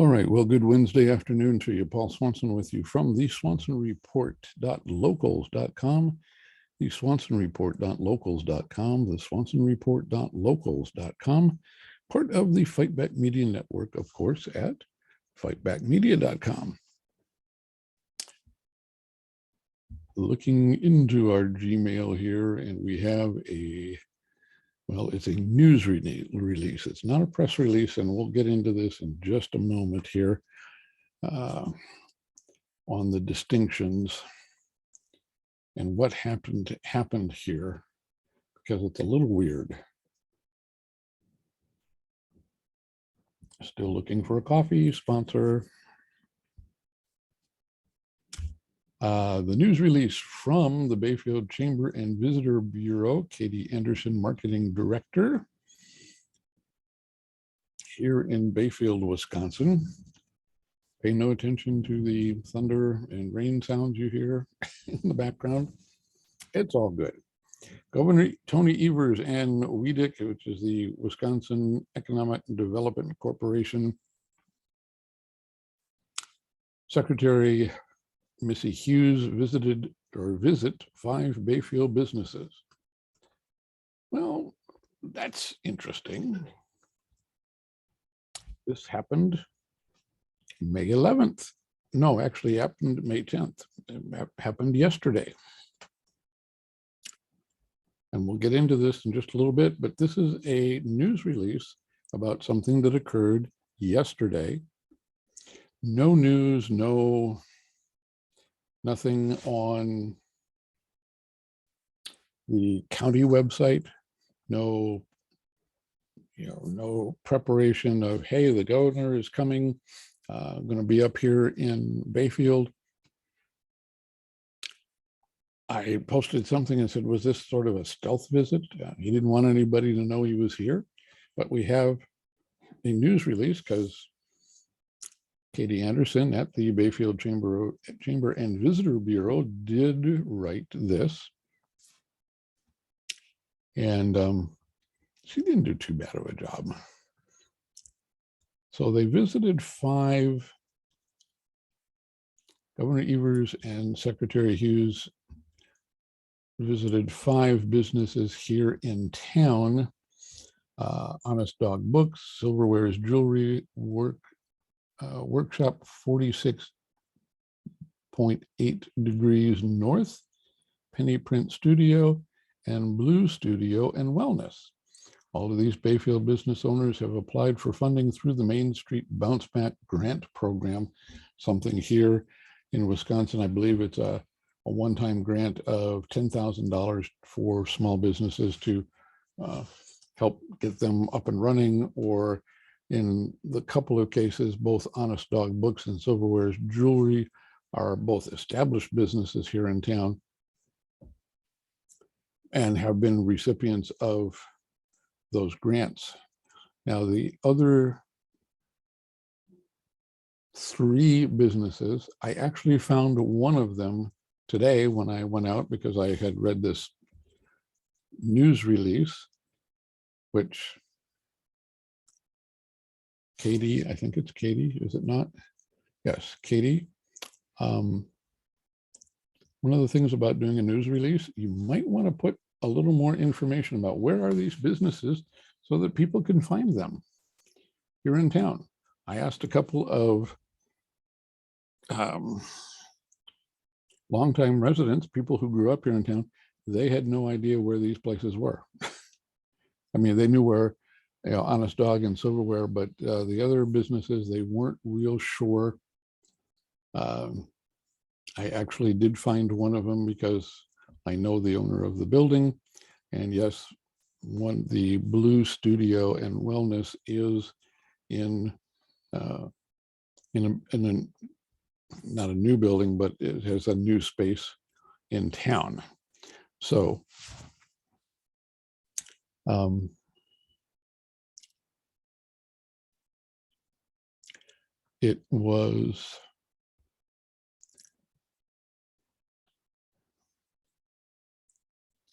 All right, well, good Wednesday afternoon to you. Paul Swansen with you from the Swansen Report.locals.com, the Swansen Report.locals.com, the Swansen Report.locals.com, part of the Fightback Media Network, of course, at fightbackmedia.com. Looking into our Gmail here, and we have it's a news release. It's not a press release, and we'll get into this in just a moment here on the distinctions and what happened here, because it's a little weird. Still looking for a coffee sponsor. The news release from the Bayfield Chamber and Visitor Bureau, Katie Anderson, Marketing Director, here in Bayfield, Wisconsin. Pay no attention to the thunder and rain sounds you hear in the background. It's all good. Governor Tony Evers and WEDC, which is the Wisconsin Economic Development Corporation, Secretary Missy Hughes visit 5 Bayfield businesses. Well, that's interesting. This happened May 11th. No, actually happened May 10th. It happened yesterday. And we'll get into this in just a little bit, but this is a news release about something that occurred yesterday. No news, nothing on the county website, no preparation of, hey, the governor is coming, going to be up here in Bayfield. I posted something and said, was this sort of a stealth visit? He didn't want anybody to know he was here, but we have a news release because Katie Anderson at the Bayfield Chamber and Visitor Bureau did write this. And she didn't do too bad of a job. So they visited 5, Governor Evers and Secretary Hughes visited 5 businesses here in town. Honest Dog Books, Silverware's Jewelry, Workshop 46.8 degrees north, Penny Print Studio, and Blue Studio and Wellness. All of these Bayfield business owners have applied for funding through the Main Street Bounce Back Grant Program, something here in Wisconsin. I believe it's a one-time grant of $10,000 for small businesses to help get them up and running, or in the couple of cases, both Honest Dog Books and Silverware's Jewelry are both established businesses here in town and have been recipients of those grants. Now, the other 3 businesses, I actually found one of them today when I went out because I had read this news release, which Katie, I think it's Katie, is it not? Yes, Katie. One of the things about doing a news release, you might want to put a little more information about where are these businesses so that people can find them here in town. I asked a couple of longtime residents, people who grew up here in town, they had no idea where these places were. I mean, they knew where, Honest Dog and Silverware, but the other businesses, they weren't real sure. I actually did find one of them because I know the owner of the building, and yes, the Blue Studio and Wellness is in not a new building, but it has a new space in town. So it was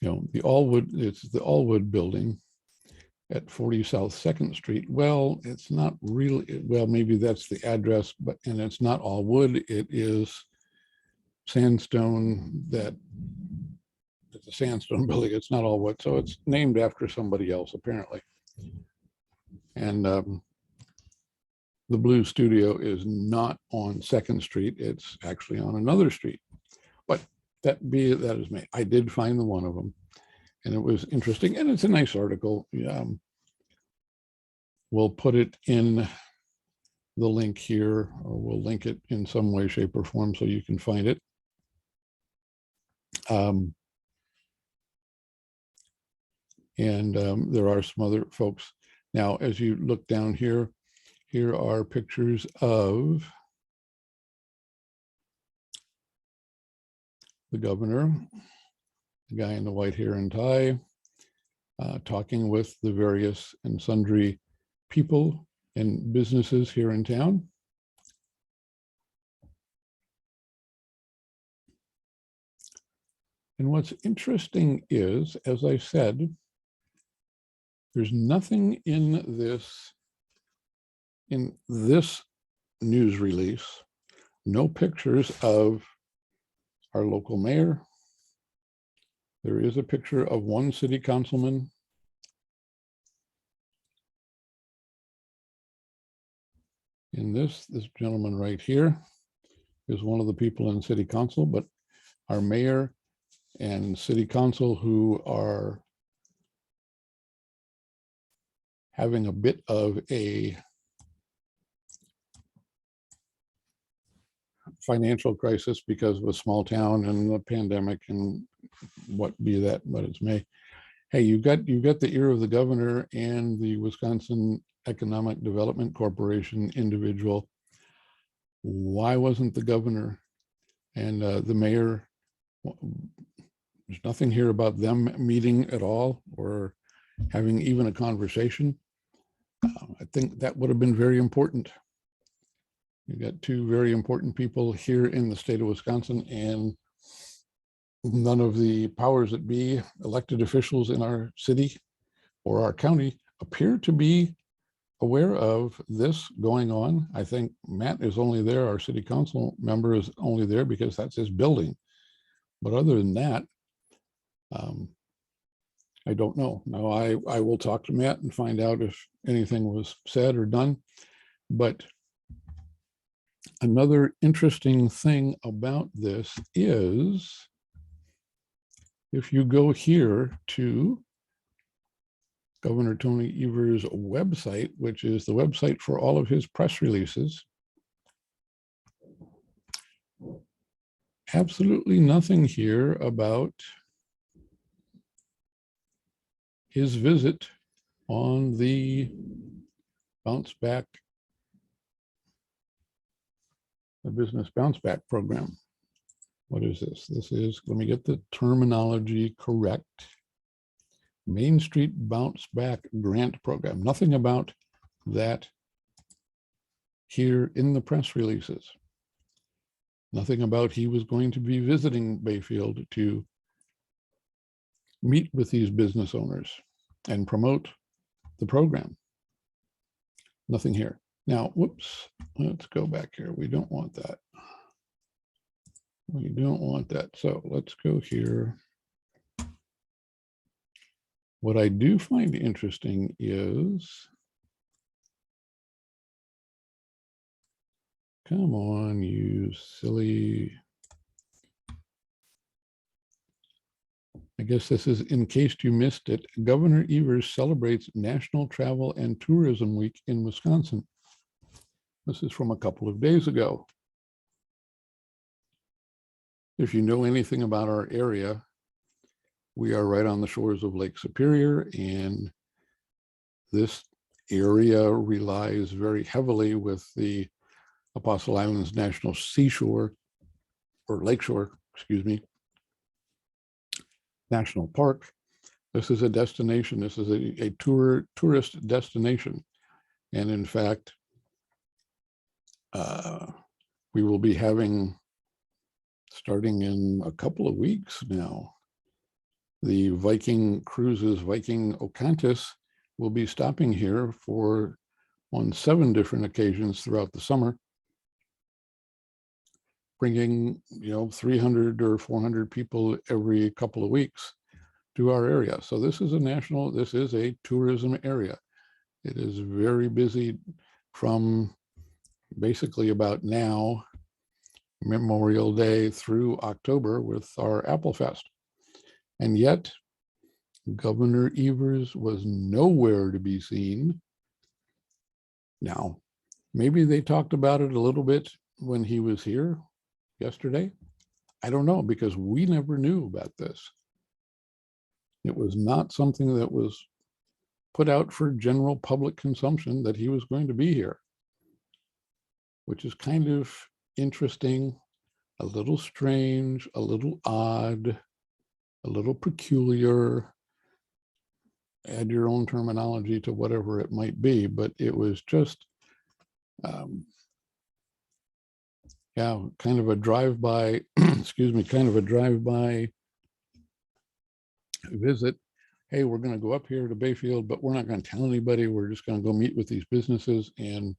the Allwood, it's the Allwood building, at 40 South 2nd Street. Well, it's not really, well, maybe that's the address, and it's not all wood. It is sandstone it's a sandstone building. It's not all wood. So it's named after somebody else, apparently. And the Blue Studio is not on 2nd Street. It's actually on another street. But that is me. I did find the one of them, and it was interesting, and it's a nice article. We'll put it in the link here, or we'll link it in some way, shape, or form so you can find it. There are some other folks. Now, as you look down here, here are pictures of the governor, the guy in the white hair and tie, talking with the various and sundry people and businesses here in town. And what's interesting is, as I said, there's nothing in this news release, no pictures of our local mayor. There is a picture of one city councilman. In this gentleman right here is one of the people in city council, but our mayor and city council, who are having a bit of a financial crisis because of a small town and the pandemic and what it's may. Hey, you've got the ear of the governor and the Wisconsin Economic Development Corporation individual. Why wasn't the governor and the mayor? There's nothing here about them meeting at all or having even a conversation. I think that would have been very important. You've got two very important people here in the state of Wisconsin, and none of the powers that be, elected officials in our city or our county, appear to be aware of this going on. I think Matt is only there, our city council member is only there because that's his building. But other than that, I don't know. Now, I will talk to Matt and find out if anything was said or done. But another interesting thing about this is, if you go here to Governor Tony Evers' website, which is the website for all of his press releases, absolutely nothing here about his visit on the business bounce back program. What is this? This is, let me get the terminology correct, Main Street Bounce Back Grant Program. Nothing about that here in the press releases. Nothing about he was going to be visiting Bayfield to meet with these business owners and promote the program. Nothing here. Now, whoops, let's go back here. We don't want that. We don't want that. So let's go here. What I do find interesting is, come on, you silly. I guess this is, in case you missed it, Governor Evers celebrates National Travel and Tourism Week in Wisconsin. This is from a couple of days ago. If you know anything about our area, we are right on the shores of Lake Superior, and this area relies very heavily with the Apostle Islands National Seashore, or Lakeshore, excuse me, National Park. This is a destination. This is a tourist destination. And in fact, we will be having, starting in a couple of weeks now, the Viking Cruises, Viking Ocantis, will be stopping here on 7 different occasions throughout the summer, bringing 300 or 400 people every couple of weeks to our area. So this is a tourism area. It is very busy from basically about now, Memorial Day through October, with our Apple Fest. And yet Governor Evers was nowhere to be seen. Now, maybe they talked about it a little bit when he was here yesterday. I don't know, because we never knew about this. It was not something that was put out for general public consumption that he was going to be here, which is kind of interesting, a little strange, a little odd, a little peculiar. Add your own terminology to whatever it might be, but it was just, kind of a drive-by, kind of a drive-by visit. Hey, we're going to go up here to Bayfield, but we're not going to tell anybody. We're just going to go meet with these businesses and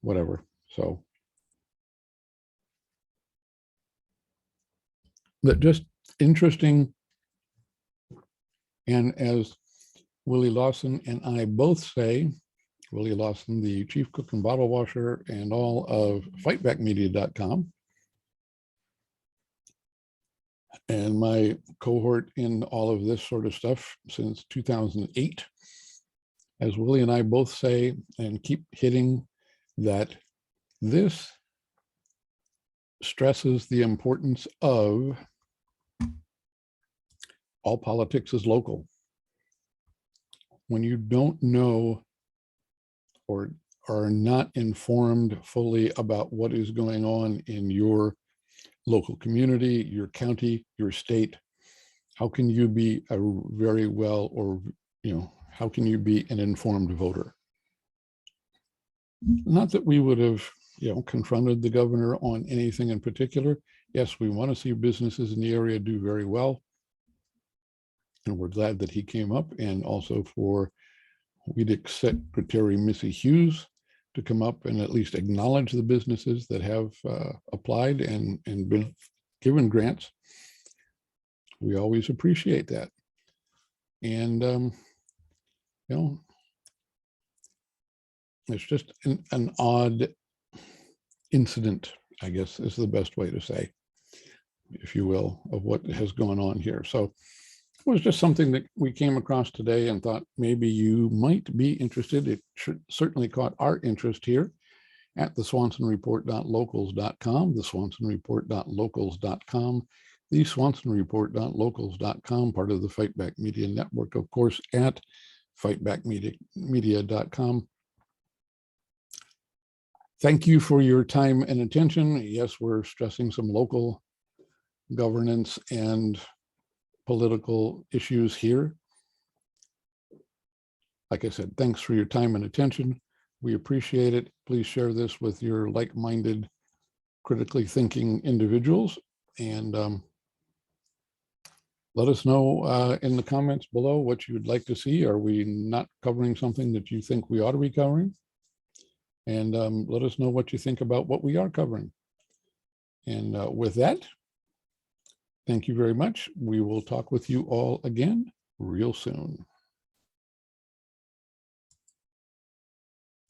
whatever. So that just interesting. And as Willie Lawson and I both say, Willie Lawson, the chief cook and bottle washer and all of fightbackmedia.com, and my cohort in all of this sort of stuff since 2008, as Willie and I both say and keep hitting, that this stresses the importance of all politics is local. When you don't know or are not informed fully about what is going on in your local community, your county, your state, how can you be a very well, or how can you be an informed voter? Not that we would have confronted the governor on anything in particular. Yes, we want to see businesses in the area do very well, and we're glad that he came up, and also for WEDC Secretary Missy Hughes to come up and at least acknowledge the businesses that have applied and been given grants. We always appreciate that. And, it's just an odd incident, I guess is the best way to say, if you will, of what has gone on here. So it was just something that we came across today and thought maybe you might be interested. It certainly caught our interest here at the SwansenReport.locals.com, the SwansenReport.locals.com, the SwansenReport.locals.com, part of the Fightback Media Network, of course, at FightbackMedia.com. Thank you for your time and attention. Yes, we're stressing some local governance and political issues here. Like I said, thanks for your time and attention. We appreciate it. Please share this with your like-minded, critically thinking individuals, and let us know in the comments below what you would like to see. Are we not covering something that you think we ought to be covering? And let us know what you think about what we are covering. And with that, thank you very much. We will talk with you all again real soon.